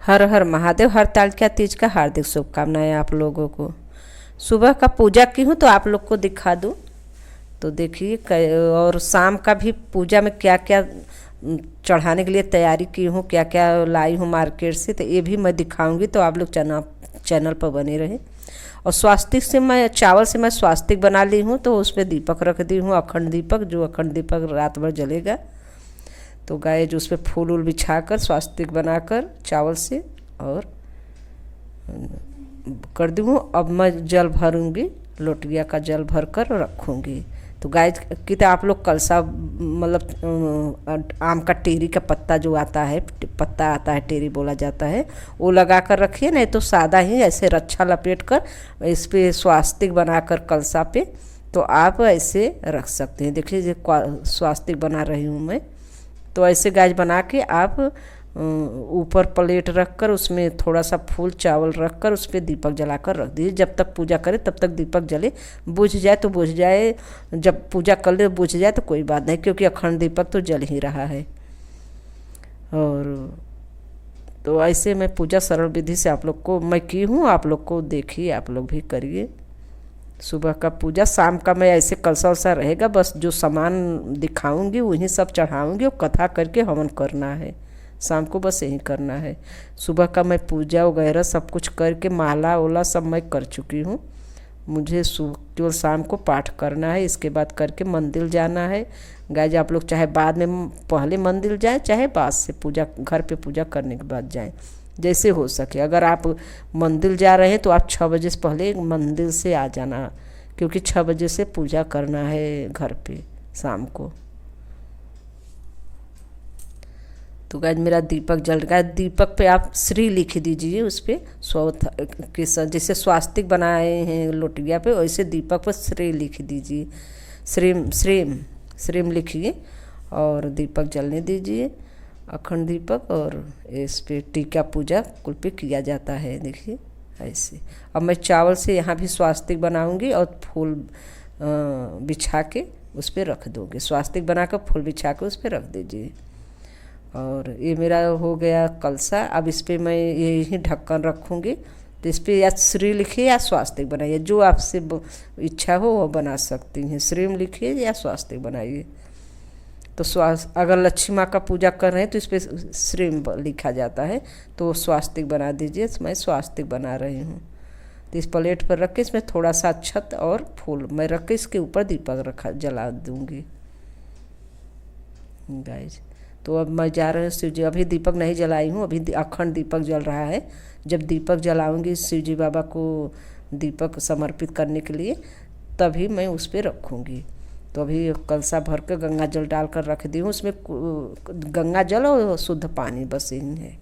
हर हर महादेव। हरतालिका तीज का हार्दिक शुभकामनाएं आप लोगों को। सुबह का पूजा की हूँ तो आप लोग को दिखा दूँ। तो देखिए और शाम का भी पूजा में क्या क्या चढ़ाने के लिए तैयारी की हूँ, क्या क्या लाई हूँ मार्केट से, तो ये भी मैं दिखाऊंगी। तो आप लोग चैनल पर बने रहें। और स्वास्तिक से मैं चावल से मैं स्वास्तिक बना ली हूँ, तो उस पर दीपक रख दी हूँ, अखंड दीपक, जो अखंड दीपक रात भर जलेगा। तो गाय जो उस पर फूल उल बिछा कर स्वास्तिक बनाकर चावल से और कर दी हूँ। अब मैं जल भरूंगी, लोटिया का जल भर कर रखूँगी। तो गाय की तो आप लोग कलसा मतलब आम का टेरी का पत्ता जो आता है, पत्ता आता है, टेरी बोला जाता है, वो लगा कर रखिए। नहीं तो सादा ही ऐसे रच्छा लपेट कर इस पर स्वास्तिक बनाकर कलसा पे तो आप ऐसे रख सकते हैं। देखिए स्वास्तिक बना रही हूँ मैं। तो ऐसे गाय बना के आप ऊपर प्लेट रख कर उसमें थोड़ा सा फूल चावल रख कर उस पर दीपक जलाकर रख दीजिए। जब तक पूजा करें तब तक दीपक जले, बुझ जाए तो बुझ जाए, जब पूजा कर ले बुझ जाए तो कोई बात नहीं, क्योंकि अखंड दीपक तो जल ही रहा है। और तो ऐसे मैं पूजा सरल विधि से आप लोग को मैं की हूँ, आप लोग को देखिए, आप लोग भी करिए। सुबह का पूजा, शाम का मैं ऐसे कलसा वलसा रहेगा, बस जो सामान दिखाऊंगी वही सब चढ़ाऊंगी और कथा करके हवन करना है। शाम को बस यही करना है। सुबह का मैं पूजा वगैरह सब कुछ करके माला ओला सब मैं कर चुकी हूँ। मुझे केवल शाम को पाठ करना है, इसके बाद करके मंदिर जाना है। गाय आप लोग चाहे बाद में पहले मंदिर जाएं, चाहे बाद से पूजा घर पे पूजा करने के बाद जाएं, जैसे हो सके। अगर आप मंदिर जा रहे हैं तो आप 6 बजे से पहले मंदिर से आ जाना, क्योंकि 6 बजे से पूजा करना है घर पे शाम को। तो गाइज मेरा दीपक जल रहा है। दीपक पे आप श्री लिख दीजिए, उस पर के जैसे स्वास्तिक बनाए हैं लोटिया पे, वैसे दीपक पर श्री लिख दीजिए। श्रीम श्रीम श्रीम लिखिए और दीपक जलने दीजिए, अखंड दीपक। और इस पे टीका पूजा कुल पे किया जाता है। देखिए ऐसे। अब मैं चावल से यहाँ भी स्वास्तिक बनाऊंगी और फूल बिछा के उस पर रख दूँगी। स्वास्तिक बनाकर फूल बिछा के उस पर रख दीजिए। और ये मेरा हो गया कलसा। अब इस पर मैं यही ढक्कन रखूँगी। तो इस पर या श्री लिखिए या स्वास्तिक बनाइए, जो आपसे इच्छा हो वो बना सकती हैं। श्रीम लिखिए या स्वास्तिक बनाइए। तो अगर लक्ष्मी माँ का पूजा कर रहे हैं तो इस पर श्रीम लिखा जाता है, तो स्वास्तिक बना दीजिए। मैं स्वास्तिक बना रही हूँ। तो इस प्लेट पर रख के इसमें थोड़ा सा अक्षत और फूल मैं रख के इसके ऊपर दीपक जला दूँगी गाइज। तो अब मैं जा रही हूँ शिव जी। अभी दीपक नहीं जलाई हूँ, अभी अखंड दीपक जल रहा है। जब दीपक जलाऊंगी शिव जी बाबा को दीपक समर्पित करने के लिए, तभी मैं उस पर रखूँगी। तो अभी कलसा भर के गंगा जल डालकर रख दी हूँ। उसमें गंगा जल और शुद्ध पानी बस यही है।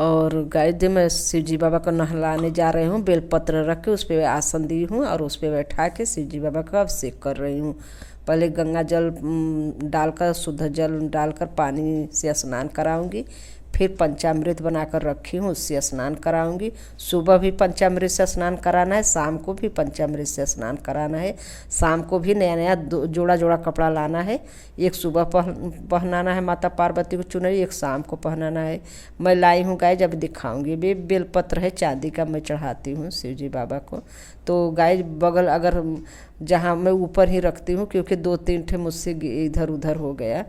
और गाय जी मैं शिव जी बाबा को नहलाने जा रही हूँ। बेलपत्र रख के उस पर आसन दी हूँ और उस पर बैठा के शिव जी बाबा का अभिषेक कर रही हूँ। पहले गंगा जल डालकर, शुद्ध जल डालकर पानी से स्नान कराऊंगी। फिर पंचामृत बनाकर रखी हूँ, उससे स्नान कराऊंगी। सुबह भी पंचामृत से स्नान कराना है, शाम को भी पंचामृत से स्नान कराना है। शाम को भी नया नया जोड़ा जोड़ा कपड़ा लाना है। एक सुबह पहनाना है माता पार्वती को चुनरी, एक शाम को पहनाना है। मैं लाई हूँ गाय, जब दिखाऊंगी। बेलपत्र है चांदी का, मैं चढ़ाती हूँ शिव जी बाबा को। तो गाय बगल अगर जहाँ मैं ऊपर ही रखती हूँ, क्योंकि 2-3 ठे मुझसे इधर उधर हो गया,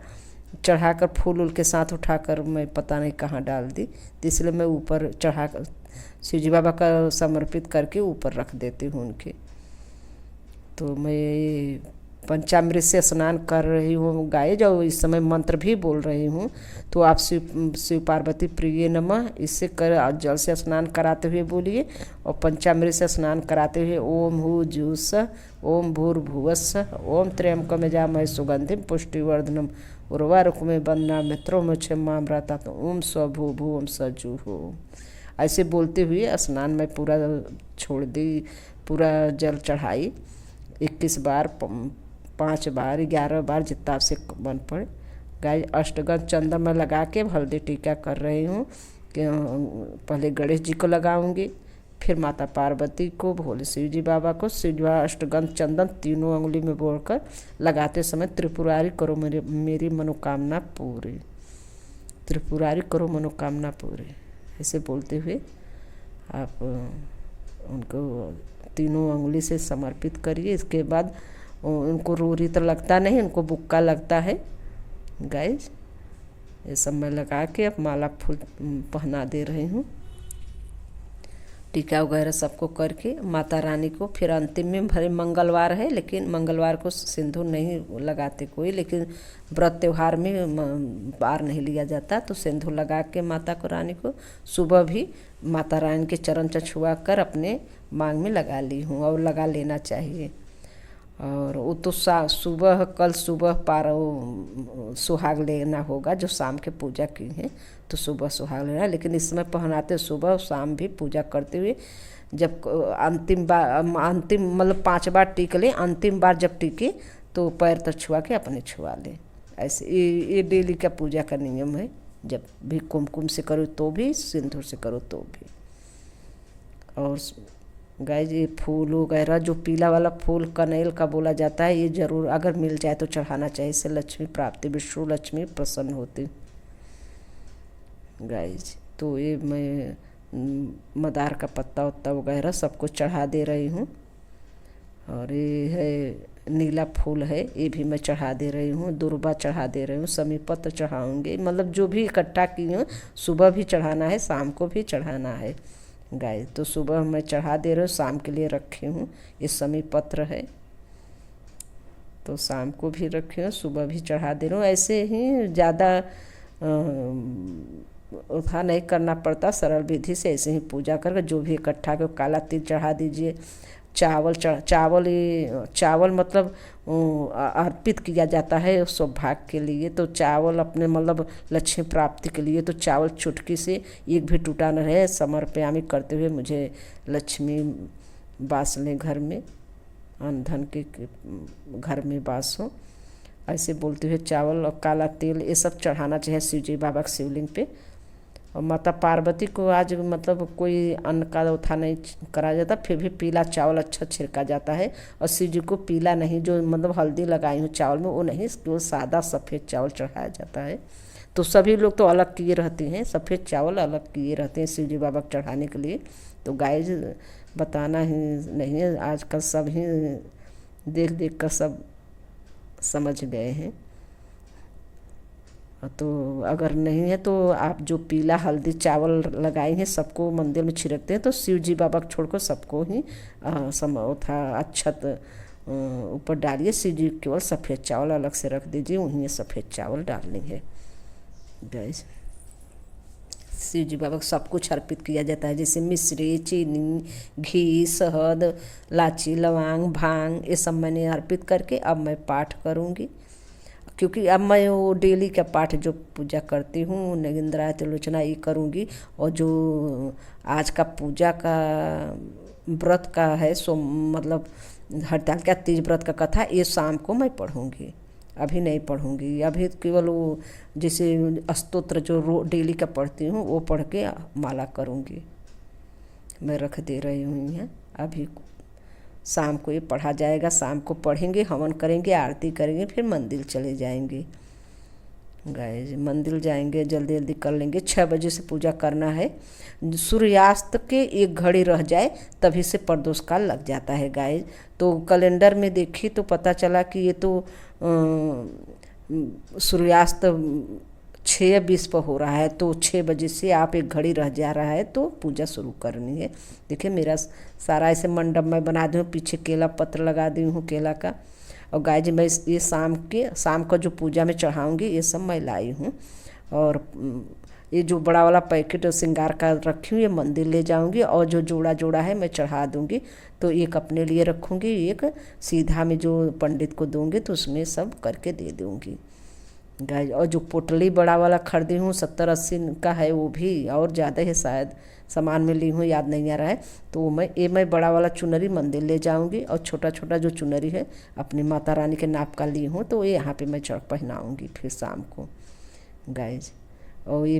चढ़ाकर फूल उल के साथ उठाकर मैं पता नहीं कहाँ डाल दी। तो इसलिए मैं ऊपर चढ़ाकर शिव जी बाबा का समर्पित करके ऊपर रख देती हूँ उनके। तो मैं पंचामृत से स्नान कर रही हूँ गाय, जो इस समय मंत्र भी बोल रही हूँ। तो आप शिव पार्वती प्रिय नमः इससे कर जल से स्नान कराते हुए बोलिए, और पंचामृत से स्नान कराते हुए ओम हु जूस ओम भूर्भुवस्स ओम त्र्यंबकम यजामहे सुगंधिम पुष्टिवर्धनम उर्वारुकमें बन्ना मित्रों में क्षमामृता तो ओम स्वभू भू ओम सजू हो। ऐसे बोलते हुए स्नान में पूरा छोड़ दी, पूरा जल चढ़ाई 21 बार, 5 बार, 11 बार, जितना आपसे बन पड़े। गाय अष्टगंध चंदन में लगा के हल्दी टीका कर रही हूँ। पहले गणेश जी को लगाऊंगी, फिर माता पार्वती को, भोले शिव जी बाबा को। शिव जी बाबा अष्टगंध चंदन तीनों उंगली में बोलकर लगाते समय त्रिपुरारी करो मेरी मनोकामना पूरी। त्रिपुरारी करो मनोकामना पूरी, ऐसे बोलते हुए आप उनको तीनों अंगुली से समर्पित करिए। इसके बाद उनको रोरी तो लगता नहीं, उनको बुक्का लगता है गाइज। ये सब मैं लगा के अब माला फूल पहना दे रही हूँ, टीका वगैरह सबको करके माता रानी को। फिर अंतिम में भरे मंगलवार है, लेकिन मंगलवार को सिंदूर नहीं लगाते कोई, लेकिन व्रत त्यौहार में बार नहीं लिया जाता, तो सिंदूर लगा के माता को रानी को सुबह भी माता रानी के चरण छुआ कर अपने मांग में लगा ली हूँ, और लगा लेना चाहिए। और वो तो सुबह कल सुबह सुहाग लेना होगा, जो शाम के पूजा की है तो सुबह सुहाग लेना, लेकिन इस समय पहनाते सुबह शाम भी पूजा करते हुए। जब अंतिम मतलब 5 बार टीक ले, अंतिम बार जब टीके तो पैर तक छुआ के अपने छुआ ले। ऐसे ये डेली का पूजा का नियम है, जब भी कुमकुम से करो तो भी, सिंदूर से करो तो भी। और गाइस ये फूल वगैरह जो पीला वाला फूल कनेल का बोला जाता है, ये जरूर अगर मिल जाए तो चढ़ाना चाहिए, इससे लक्ष्मी प्राप्ति, विष्णु लक्ष्मी प्रसन्न होती गाइस। तो ये मैं मदार का पत्ता वत्ता वगैरह सब कुछ चढ़ा दे रही हूँ। और ये है नीला फूल है, ये भी मैं चढ़ा दे रही हूँ। दुर्बा चढ़ा दे रही हूँ, समी पत्र चढ़ाऊँगी, मतलब जो भी इकट्ठा की हूँ। सुबह भी चढ़ाना है, शाम को भी चढ़ाना है गाइस। तो सुबह मैं चढ़ा दे रही हूँ, शाम के लिए रखी हूँ। ये समी पत्र है तो शाम को भी रखी हूँ, सुबह भी चढ़ा दे रही हूँ। ऐसे ही ज़्यादा उठा नहीं करना पड़ता, सरल विधि से ऐसे ही पूजा करके जो भी इकट्ठा कर काला तिल चढ़ा दीजिए। चावल मतलब अर्पित किया जाता है सौभाग्य के लिए, तो चावल अपने मतलब लक्ष्मी प्राप्ति के लिए, तो चावल चुटकी से एक भी टूटा न रहे, समर्पयामी करते हुए मुझे लक्ष्मी वास लें घर में, अन्न धन के घर में वास हो, ऐसे बोलते हुए चावल और काला तेल ये सब चढ़ाना चाहिए शिव जी बाबा के शिवलिंग पे। और माता पार्वती को आज मतलब कोई अन्न का उठा नहीं करा जाता, फिर भी पीला चावल अच्छा छिड़का जाता है। और शिव जी को पीला नहीं, जो मतलब हल्दी लगाई हूँ चावल में वो नहीं, केवल सादा सफ़ेद चावल चढ़ाया जाता है। तो सभी लोग तो अलग किए रहते हैं, सफ़ेद चावल अलग किए रहते हैं शिव जी बाबा को चढ़ाने के लिए। तो गाइस बताना ही नहीं है, आजकल सब ही देख देख कर सब समझ गए हैं। तो अगर नहीं है तो आप जो पीला हल्दी चावल लगाए हैं सबको मंदिर में छिड़कते हैं, तो शिव जी बाबा को छोड़कर सबको ही अक्षत ऊपर डालिए। शिव जी केवल सफ़ेद चावल अलग से रख दीजिए, उन्हीं सफ़ेद चावल डालनी है गाइस। शिव जी बाबा को सब कुछ अर्पित किया जाता है, जैसे मिश्री, चीनी, घी, शहद, लाची, लौंग, भांग, ये सब मैंने अर्पित करके अब मैं पाठ करूँगी। क्योंकि अब मैं वो डेली का पाठ जो पूजा करती हूँ नगेंद्राय त्रिलोचना ये करूँगी। और जो आज का पूजा का व्रत का है सो मतलब हड़ताल का तीज व्रत का कथा, ये शाम को मैं पढ़ूँगी, अभी नहीं पढ़ूँगी। अभी केवल वो जैसे स्तोत्र जो डेली का पढ़ती हूँ वो पढ़ के माला करूँगी, मैं रख दे रही हूँ यहाँ। अभी शाम को ये पढ़ा जाएगा, शाम को पढ़ेंगे, हवन करेंगे, आरती करेंगे, फिर मंदिर चले जाएंगे गाइस। मंदिर जाएंगे, जल्दी जल्दी कर लेंगे। 6 बजे से पूजा करना है, सूर्यास्त के 1 घड़ी रह जाए तभी से प्रदोष काल लग जाता है गाइस। तो कैलेंडर में देखी तो पता चला कि ये तो सूर्यास्त 6:20 पर हो रहा है, तो 6 बजे से आप 1 घड़ी रह जा रहा है तो पूजा शुरू करनी है। देखिए मेरा सारा ऐसे मंडप मैं बना दी हूँ, पीछे केला पत्र लगा दी हूँ केला का। और गाय जी मैं ये शाम को जो पूजा में चढ़ाऊँगी ये सब मैं लाई हूँ। और ये जो बड़ा वाला पैकेट श्रृंगार का रखी हूँ ये मंदिर ले जाऊँगी, और जो जोड़ा जोड़ा है मैं चढ़ा दूँगी। तो एक अपने लिए रखूँगी, एक सीधा में जो पंडित को दूँगी तो उसमें सब करके दे दूँगी गाय। और जो पोटली बड़ा वाला खरीदी हूँ 70-80 का है, वो भी और ज़्यादा है शायद, सामान में ली हूँ याद नहीं आ रहा है। तो मैं बड़ा वाला चुनरी मंदिर ले जाऊँगी, और छोटा छोटा जो चुनरी है अपनी माता रानी के नाप का ली हूँ, तो ये यहाँ पे मैं पहनाऊँगी फिर शाम को गाइज। और ये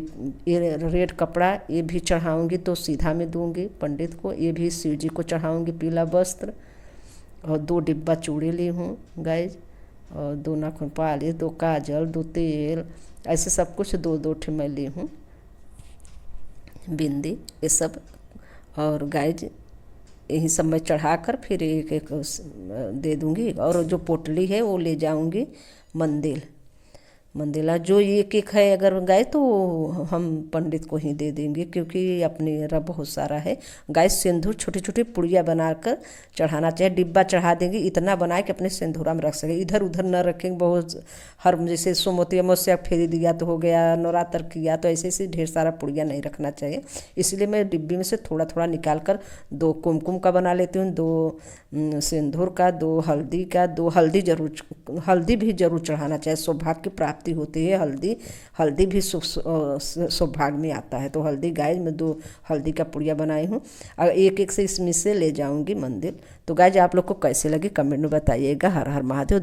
रेड कपड़ा ये भी चढ़ाऊँगी तो सीधा में दूँगी पंडित को, ये भी शिव जी को चढ़ाऊँगी पीला वस्त्र। और 2 डिब्बा चूड़ी ली हूँ गाइज, और 2 नाखून पालिश, 2 काजल, 2 तेल, ऐसे सब कुछ 2-2 ठे मैं ली हूँ, बिंदी ये सब। और गाइज यही सब मैं चढ़ाकर फिर एक एक दे दूँगी। और जो पोटली है वो ले जाऊँगी मंदिर। मंदिला जो एक एक है अगर गाय तो हम पंडित को ही दे देंगे, क्योंकि अपनी रब बहुत सारा है। गाय सिंदूर छोटी छोटी पुड़िया बनाकर चढ़ाना चाहिए, डिब्बा चढ़ा देंगे इतना बनाए कि अपने सिंदूरा में रख सके, इधर उधर न रखेंगे। बहुत हर जैसे सोमवती अमावस्या फेरी दिया तो हो गया, नवरात्र किया तो ऐसे ऐसे ढेर सारा पुड़िया नहीं रखना चाहिए। इसलिए मैं डिब्बी में से थोड़ा थोड़ा निकाल कर 2 कुमकुम का बना लेती हूँ, 2 सिंदूर का, 2 हल्दी का, 2 हल्दी जरूर, हल्दी भी जरूर चढ़ाना चाहिए, सौभाग्य की प्राप्ति होती है। हल्दी हल्दी भी सौभाग्य में आता है। तो हल्दी गाय में 2 हल्दी का पुड़िया बनाई हूँ और एक एक से इसमें से ले जाऊँगी मंदिर। तो गाय आप लोग को कैसे लगी कमेंट में बताइएगा। हर हर महादेव।